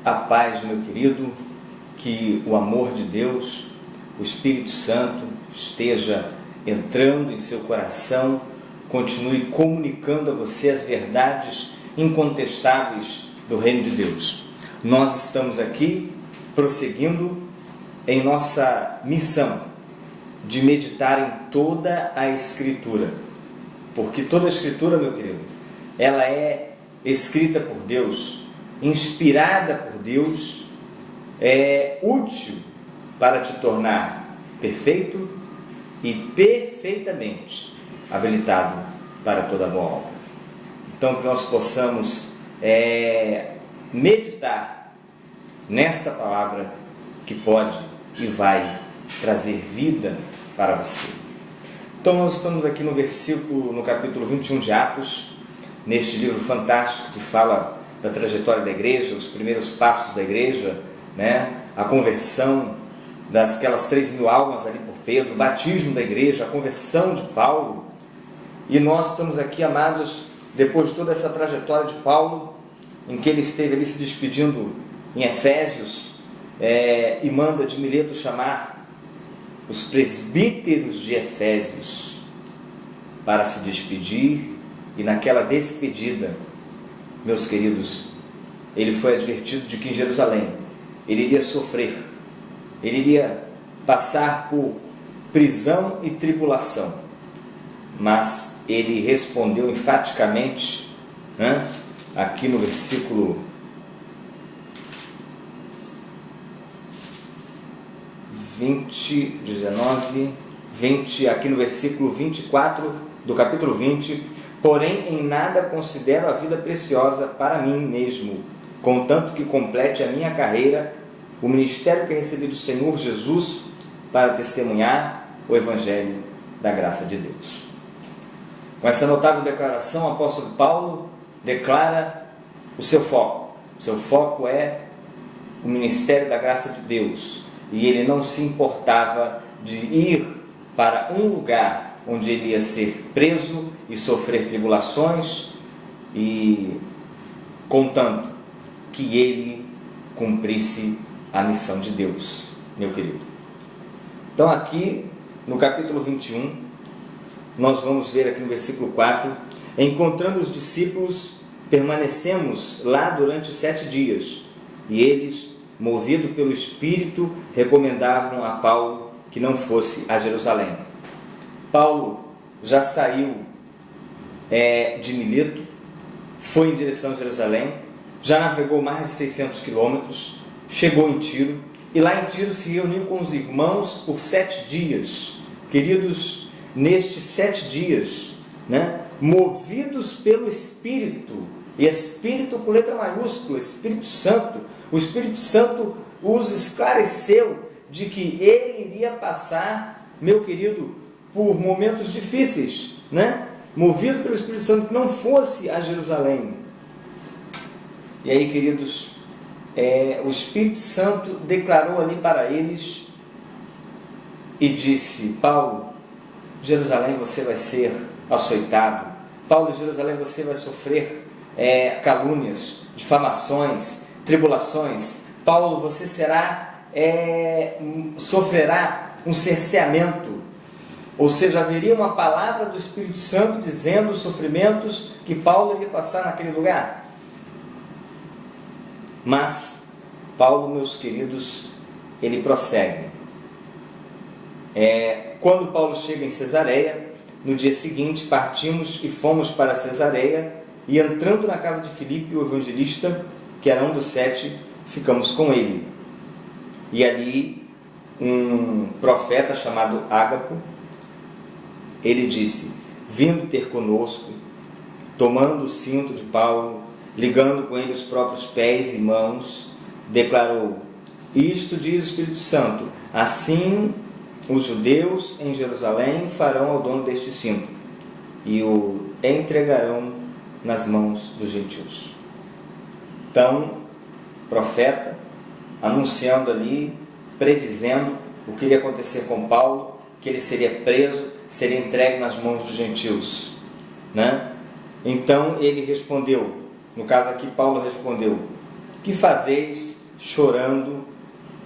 A paz, meu querido, que o amor de Deus, o Espírito Santo, esteja entrando em seu coração, continue comunicando a você as verdades incontestáveis do Reino de Deus. Nós estamos aqui prosseguindo em nossa missão de meditar em toda a Escritura, porque toda a Escritura, meu querido, ela é escrita por Deus, inspirada por Deus, é útil para te tornar perfeito e perfeitamente habilitado para toda boa obra. Então, que nós possamos meditar nesta palavra que pode e vai trazer vida para você. Então, nós estamos aqui no capítulo 21 de Atos, neste livro fantástico que fala da trajetória da igreja, os primeiros passos da igreja, a conversão daquelas 3.000 almas ali por Pedro, o batismo da igreja, a conversão de Paulo. E nós estamos aqui, amados, depois de toda essa trajetória de Paulo, em que ele esteve ali se despedindo em Efésios, e manda de Mileto chamar os presbíteros de Efésios para se despedir, e naquela despedida, meus queridos, ele foi advertido de que em Jerusalém ele iria sofrer, ele iria passar por prisão e tribulação, mas ele respondeu enfaticamente, aqui no versículo 20, aqui no versículo 24 do capítulo 20: porém em nada considero a vida preciosa para mim mesmo, contanto que complete a minha carreira, o ministério que recebi do Senhor Jesus, para testemunhar o Evangelho da graça de Deus. Com essa notável declaração, o apóstolo Paulo declara o seu foco. O seu foco é o ministério da graça de Deus, e ele não se importava de ir para um lugar onde ele ia ser preso e sofrer tribulações, e contanto que ele cumprisse a missão de Deus, meu querido. Então aqui no capítulo 21, nós vamos ver aqui no versículo 4: encontrando os discípulos, permanecemos lá durante 7 dias, e eles, movidos pelo Espírito, recomendavam a Paulo que não fosse a Jerusalém. Paulo já saiu de Mileto, foi em direção a Jerusalém, já navegou mais de 600 quilômetros, chegou em Tiro, e lá em Tiro se reuniu com os irmãos por 7 dias. Queridos, nestes 7 dias, movidos pelo Espírito, e Espírito com letra maiúscula, Espírito Santo, o Espírito Santo os esclareceu de que ele iria passar, meu querido, por momentos difíceis, movido pelo Espírito Santo, que não fosse a Jerusalém. E aí, queridos, o Espírito Santo declarou ali para eles e disse: Paulo, Jerusalém você vai ser açoitado. Paulo, Jerusalém você vai sofrer calúnias, difamações, tribulações. Paulo, você sofrerá um cerceamento. Ou seja, haveria uma palavra do Espírito Santo dizendo os sofrimentos que Paulo iria passar naquele lugar. Mas Paulo, meus queridos, ele prossegue. Quando Paulo chega em Cesareia, no dia seguinte partimos e fomos para Cesareia, e entrando na casa de Filipe, o evangelista, que era um dos 7, ficamos com ele. E ali um profeta chamado Ágapo, ele disse: vindo ter conosco, tomando o cinto de Paulo, ligando com ele os próprios pés e mãos, declarou: isto diz o Espírito Santo, assim os judeus em Jerusalém farão ao dono deste cinto, e o entregarão nas mãos dos gentios. Então, profeta, anunciando ali, predizendo o que iria acontecer com Paulo, que ele seria preso, seria entregue nas mãos dos gentios, Então ele respondeu, no caso aqui Paulo respondeu: que fazeis chorando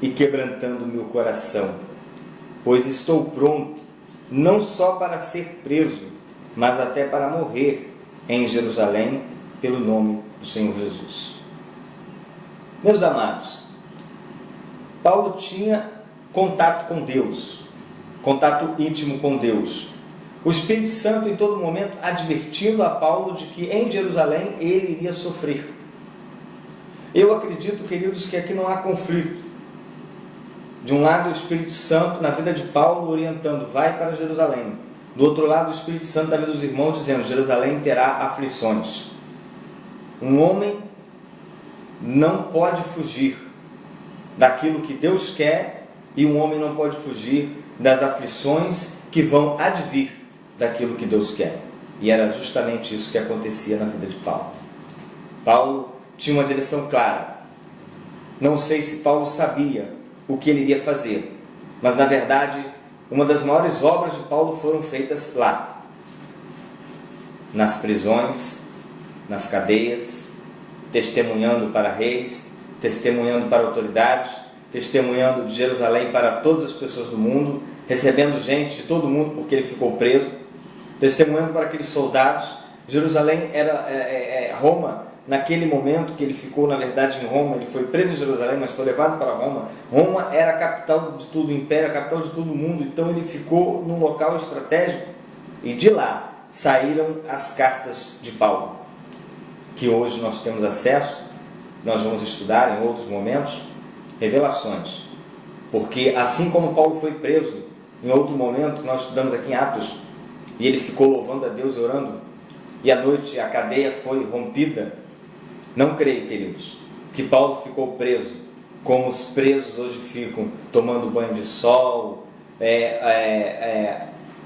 e quebrantando meu coração? Pois estou pronto, não só para ser preso, mas até para morrer em Jerusalém, pelo nome do Senhor Jesus. Meus amados, Paulo tinha contato com Deus, contato íntimo com Deus. O Espírito Santo em todo momento advertindo a Paulo de que em Jerusalém ele iria sofrer. Eu acredito, queridos, que aqui não há conflito. De um lado o Espírito Santo na vida de Paulo orientando, vai para Jerusalém. Do outro lado o Espírito Santo na vida dos irmãos dizendo, Jerusalém terá aflições. Um homem não pode fugir daquilo que Deus quer e um homem não pode fugir das aflições que vão advir daquilo que Deus quer. E era justamente isso que acontecia na vida de Paulo. Paulo tinha uma direção clara. Não sei se Paulo sabia o que ele iria fazer, mas na verdade uma das maiores obras de Paulo foram feitas lá, nas prisões, nas cadeias, testemunhando para reis, testemunhando para autoridades, testemunhando de Jerusalém para todas as pessoas do mundo, recebendo gente de todo mundo porque ele ficou preso, testemunhando para aqueles soldados. Jerusalém era Roma. Naquele momento que ele ficou, na verdade, em Roma, ele foi preso em Jerusalém, mas foi levado para Roma. Roma era a capital de tudo, o império, a capital de todo o mundo. Então ele ficou num local estratégico e de lá saíram as cartas de Paulo, que hoje nós temos acesso, nós vamos estudar em outros momentos, revelações. Porque assim como Paulo foi preso em outro momento, que nós estudamos aqui em Atos, e ele ficou louvando a Deus e orando, e à noite a cadeia foi rompida, não creio, queridos, que Paulo ficou preso, como os presos hoje ficam, tomando banho de sol,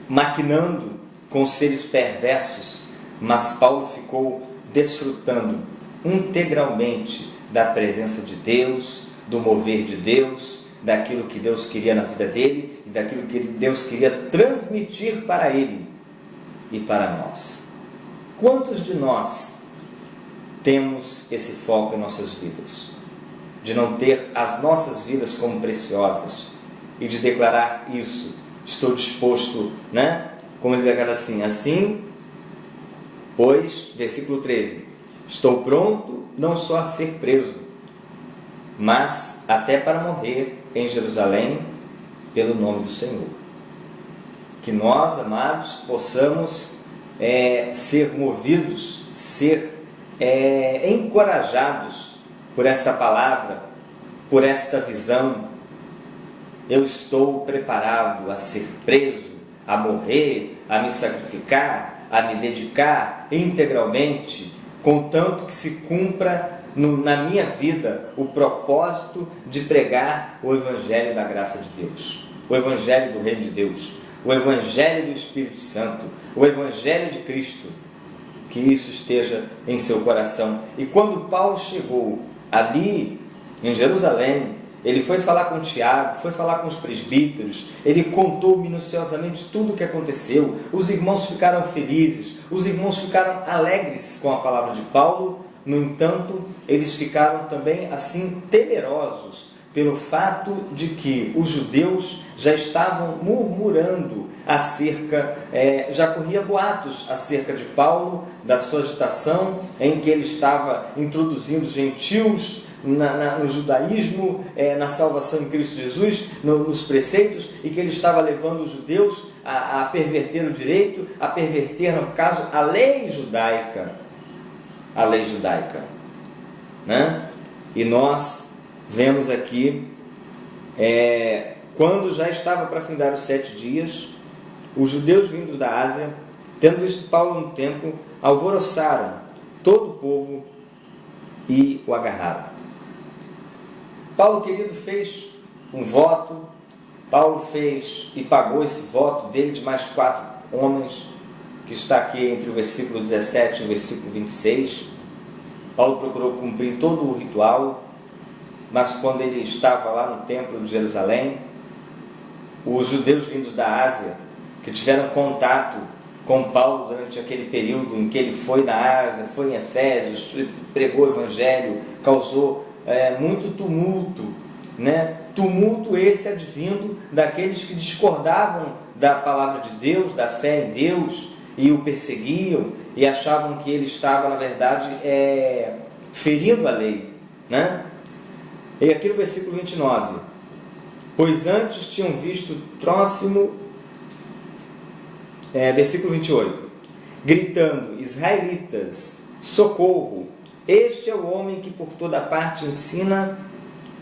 maquinando com seres perversos, mas Paulo ficou desfrutando integralmente da presença de Deus, do mover de Deus, daquilo que Deus queria na vida dele e daquilo que Deus queria transmitir para ele e para nós. Quantos de nós temos esse foco em nossas vidas? De não ter as nossas vidas como preciosas e de declarar isso. Estou disposto, Como ele declara assim, pois, versículo 13, estou pronto não só a ser preso, mas até para morrer em Jerusalém pelo nome do Senhor. Que nós, amados, possamos ser movidos, ser encorajados por esta palavra, por esta visão. Eu estou preparado a ser preso, a morrer, a me sacrificar, a me dedicar integralmente, contanto que se cumpra na minha vida o propósito de pregar o Evangelho da graça de Deus, o Evangelho do Reino de Deus, o Evangelho do Espírito Santo, o Evangelho de Cristo. Que isso esteja em seu coração. E quando Paulo chegou ali em Jerusalém, ele foi falar com Tiago, foi falar com os presbíteros, ele contou minuciosamente tudo o que aconteceu. Os irmãos ficaram felizes, os irmãos ficaram alegres com a palavra de Paulo. No entanto, eles ficaram também assim temerosos pelo fato de que os judeus já estavam murmurando acerca, já corria boatos acerca de Paulo, da sua agitação, em que ele estava introduzindo gentios no judaísmo, na salvação em Cristo Jesus, nos preceitos, e que ele estava levando os judeus a perverter o direito, a perverter, no caso, a lei judaica. A lei judaica. E nós vemos aqui, quando já estava para findar os 7 dias, os judeus vindos da Ásia, tendo visto Paulo no templo, alvoroçaram todo o povo e o agarraram. Paulo, querido, fez um voto. Paulo fez e pagou esse voto dele de mais 4 homens, que está aqui entre o versículo 17 e o versículo 26. Paulo procurou cumprir todo o ritual, mas quando ele estava lá no templo de Jerusalém, os judeus vindos da Ásia, que tiveram contato com Paulo durante aquele período em que ele foi na Ásia, foi em Efésios, pregou o Evangelho, causou muito tumulto, né? Tumulto esse advindo daqueles que discordavam da palavra de Deus, da fé em Deus, e o perseguiam e achavam que ele estava, na verdade, ferindo a lei, né? E aqui no versículo 29, pois antes tinham visto Trófimo, versículo 28, gritando, israelitas, socorro, este é o homem que por toda parte ensina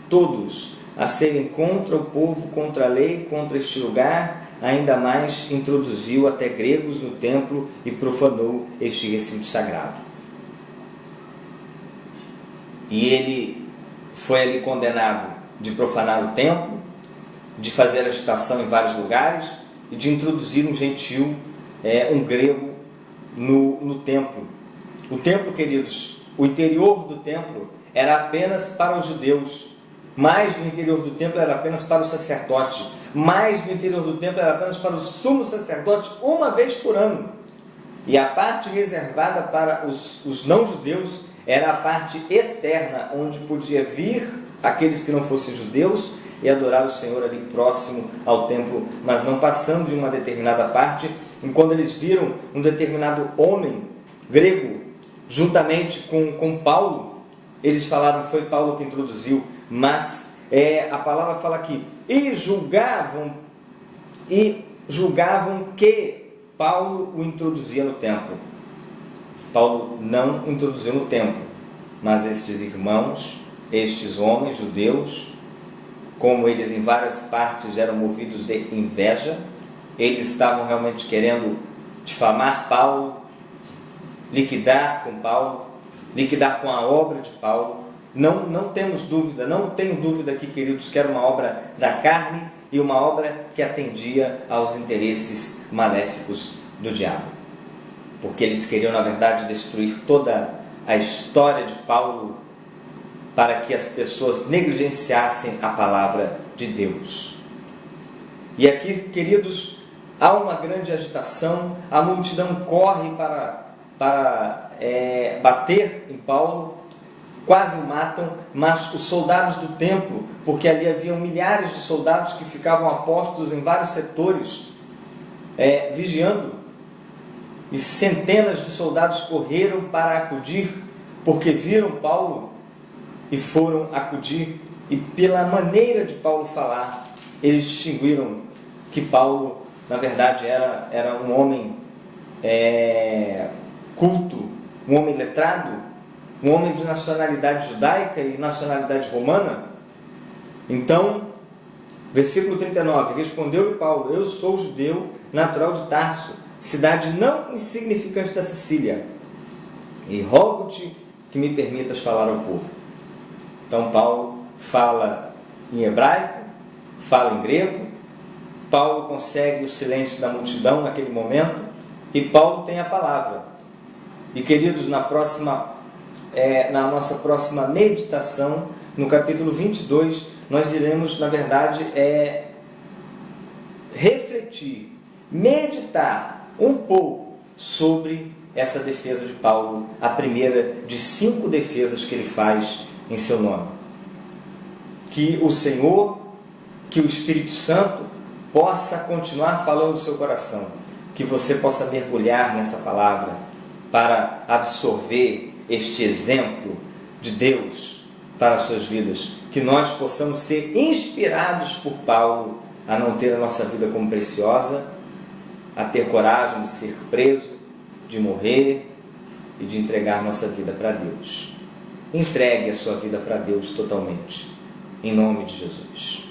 todos a serem contra o povo, contra a lei, contra este lugar, ainda mais introduziu até gregos no templo e profanou este recinto sagrado. E ele foi ali condenado de profanar o templo, de fazer agitação em vários lugares e de introduzir um gentil, um grego, no templo. O templo, queridos, o interior do templo era apenas para os judeus, mas no interior do templo era apenas para o sacerdote, mas no interior do templo era apenas para o sumo sacerdote uma vez por ano. E a parte reservada para os não-judeus era a parte externa, onde podia vir aqueles que não fossem judeus e adorar o Senhor ali próximo ao templo, mas não passando de uma determinada parte. E quando eles viram um determinado homem grego juntamente com Paulo, eles falaram, foi Paulo que introduziu, mas a palavra fala aqui, e julgavam que Paulo o introduzia no templo. Paulo não introduziu no templo, mas estes irmãos, estes homens judeus, como eles em várias partes eram movidos de inveja, eles estavam realmente querendo difamar Paulo, liquidar com Paulo, liquidar com a obra de Paulo. Não temos dúvida, não tenho dúvida aqui, queridos, que era uma obra da carne e uma obra que atendia aos interesses maléficos do diabo. Porque eles queriam, na verdade, destruir toda a história de Paulo para que as pessoas negligenciassem a palavra de Deus. E aqui, queridos, há uma grande agitação, a multidão corre para bater em Paulo, quase o matam, mas os soldados do templo, porque ali haviam milhares de soldados que ficavam apostos em vários setores, vigiando, e centenas de soldados correram para acudir, porque viram Paulo e foram acudir, e pela maneira de Paulo falar, eles distinguiram que Paulo, na verdade, era um homem culto, um homem letrado, um homem de nacionalidade judaica e nacionalidade romana. Então, versículo 39, respondeu-lhe Paulo, eu sou judeu, natural de Tarso, cidade não insignificante da Sicília, e rogo-te que me permitas falar ao povo. Então Paulo fala em hebraico, fala em grego, Paulo consegue o silêncio da multidão naquele momento, e Paulo tem a palavra. E queridos, na nossa próxima meditação, no capítulo 22, nós iremos, na verdade, refletir, meditar um pouco sobre essa defesa de Paulo, a primeira de 5 defesas que ele faz em seu nome. Que o Senhor, que o Espírito Santo possa continuar falando no seu coração, que você possa mergulhar nessa palavra para absorver este exemplo de Deus para as suas vidas, que nós possamos ser inspirados por Paulo a não ter a nossa vida como preciosa, a ter coragem de ser preso, de morrer e de entregar nossa vida para Deus. Entregue a sua vida para Deus totalmente, em nome de Jesus.